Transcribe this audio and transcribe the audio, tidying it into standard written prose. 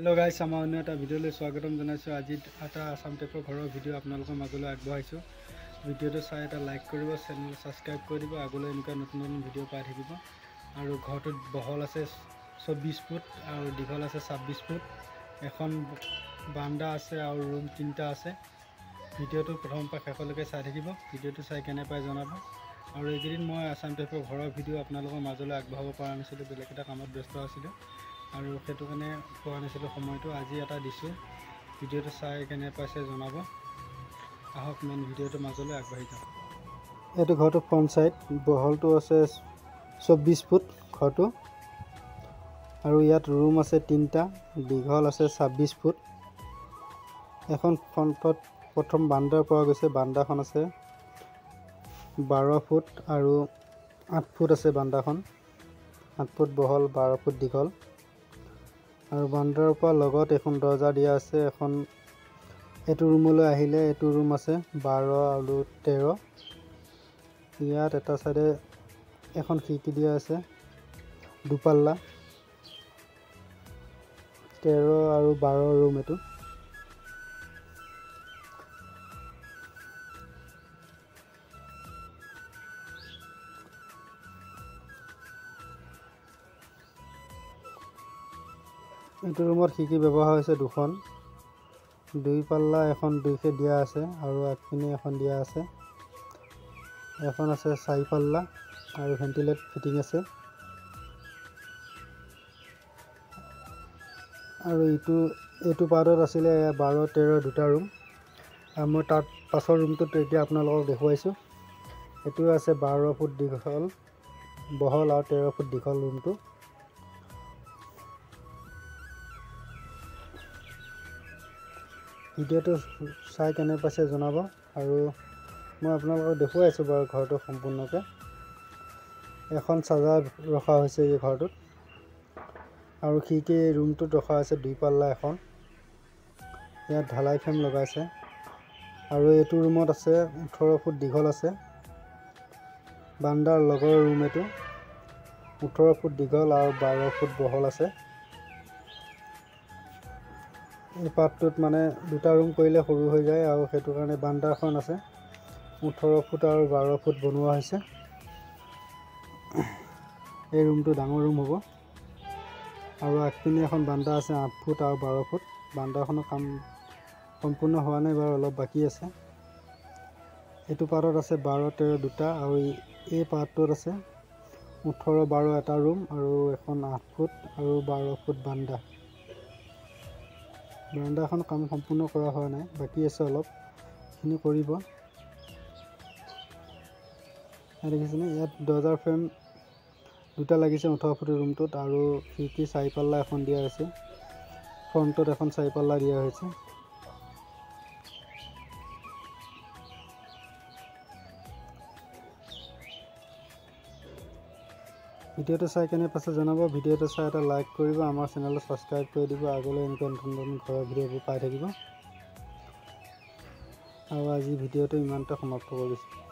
Hello guys आम अन्य এটা ভিডিওলৈ স্বাগতম জনাইছো। আজি এটা আসাম টেপৰ ঘৰৰ ভিডিও আপোনালোকৰ মাজলৈ আগবঢ়াইছো। ভিডিওটো চাই এটা লাইক কৰিব, চেনেল সাবস্ক্ৰাইব কৰি দিব। আগলৈ এনেকুৱা নতুন নতুন ভিডিও পাই থাকিব। আৰু ঘৰটোত বহল আছে 24 ফুট আৰু দীঘল আছে 26 ফুট। এখন বাৰান্দা আছে আৰু ৰুম 3টা আছে। ভিডিওটো প্ৰথমৰ পৰা শেষলৈকে চাই থাকিব। ভিডিওটো চাই কেনে পাই জনাব। আৰু এইকেইদিন মই আসাম টেপৰ ঘৰৰ ভিডিও আপোনালোকৰ মাজলৈ আগবঢ়াব পৰা নাছিলোঁ, বেলেগ এটা কামত ব্যস্ত আছিলোঁ আৰু সেইটো কাৰণে পোৱা নাছিলোঁ সময়টো। আজি এটা দিছোঁ, ভিডিওটো চাই কেনে পাইছে জনাব। আহক মেইন ভিডিওটো মাজলৈ আগবাঢ়ি যাওঁ। এইটো ঘৰটো ফ্ৰণ্ট চাইড, বহলটো আছে 24 ফুট ঘৰটো আৰু ইয়াত ৰুম আছে 3টা, দীঘল আছে 26 ফুট। এখন ফ্ৰণ্টত প্ৰথম বাৰান্দা পোৱা গৈছে। বাৰান্দাখন আছে 12 ফুট আৰু 8 ফুট আছে। বাৰান্দাখন 8 ফুট বহল, 12 ফুট দীঘল আৰু বাৰান্দাৰ পৰা লগত এখন দৰ্জা দিয়া আছে। এখন এইটো ৰুমলৈ আহিলে এইটো ৰুম আছে 12 আৰু 13। ইয়াত এটা চাইডে এখন খিৰিকী দিয়া আছে, দুপাল্লা 13 আৰু 12 ৰুম। এইটো ৰুমত খিৰিকী ব্যৱহাৰ হৈছে দুখন, 2 পাল্লা এখন 2কে দিয়া আছে আৰু আগপিনে এখন দিয়া আছে। এখন আছে 4 পাল্লা আৰু ভেন্টিলেট ফিটিং আছে। আৰু এইটো পাৰ্টত আছিলে 12 13 দুটা ৰুম। আৰু মই তাত পাছৰ ৰুমটোত এতিয়া আপোনালোকক দেখুৱাইছোঁ। এইটো আছে 12 ফুট দীঘল বহল আৰু 13 ফুট দীঘল ৰুমটো। ভিডিওটো চাই কেনে পাইছে জনাব। আৰু মই আপোনালোকক দেখুৱাইছোঁ বাৰু ঘৰটো সম্পূৰ্ণকৈ। এখন চাৰ্জাৰ ৰখা হৈছে এই ঘৰটোত আৰু খিৰিকী ৰুমটোত ৰখা হৈছে 2 পাল্লা এখন। ইয়াত ঢালাই ফ্ৰেম লগাইছে আৰু এইটো ৰুমত আছে 18 ফুট দীঘল আছে। বাৰান্দাৰ লগৰ ৰুম এইটো 18 ফুট দীঘল আৰু 12 ফুট বহল আছে। এই পাৰ্টটোত মানে দুটা ৰুম কৰিলে সৰু হৈ যায় আৰু সেইটো কাৰণে বাৰান্দাখন আছে 18 ফুট আৰু 12 ফুট বনোৱা হৈছে। এই ৰুমটো ডাঙৰ ৰুম হ'ব। আৰু আগপিনে এখন বাৰান্দা আছে 8 ফুট আৰু 12 ফুট। বাৰান্দাখনৰ কাম সম্পূৰ্ণ হোৱা নাই বাৰু, অলপ বাকী আছে। এইটো পাৰ্টত আছে 12 13 দুটা আৰু এই পাৰ্টটোত আছে 18 12 এটা ৰুম আৰু এখন 8 ফুট আৰু 12 ফুট বাৰান্দা। বাৰান্দাখন কাম সম্পূৰ্ণ কৰা হোৱা নাই, বাকী আছে অলপ, সেইখিনি কৰিব। দেখিছেনে, ইয়াত দৰ্জাৰ ফ্ৰেম 2টা লাগিছে 18 ফুটৰ ৰুমটোত আৰু খিৰিকী 4 পাল্লা এখন দিয়া হৈছে। ফ্ৰণ্টত এখন 4 পাল্লা দিয়া হৈছে। ভিডিওটো চাই কেনে পাছে জনাব। ভিডিওটো চাই এটা লাইক কৰিব, আমাৰ চেনেলটো সাবস্ক্ৰাইব কৰি দিব। আগলৈ এনেকুৱা নতুন নতুন ঘৰৰ ভিডিঅ'বোৰ পাই থাকিব। আৰু আজি ভিডিওটো ইমানতে সমাপ্ত কৰিছোঁ।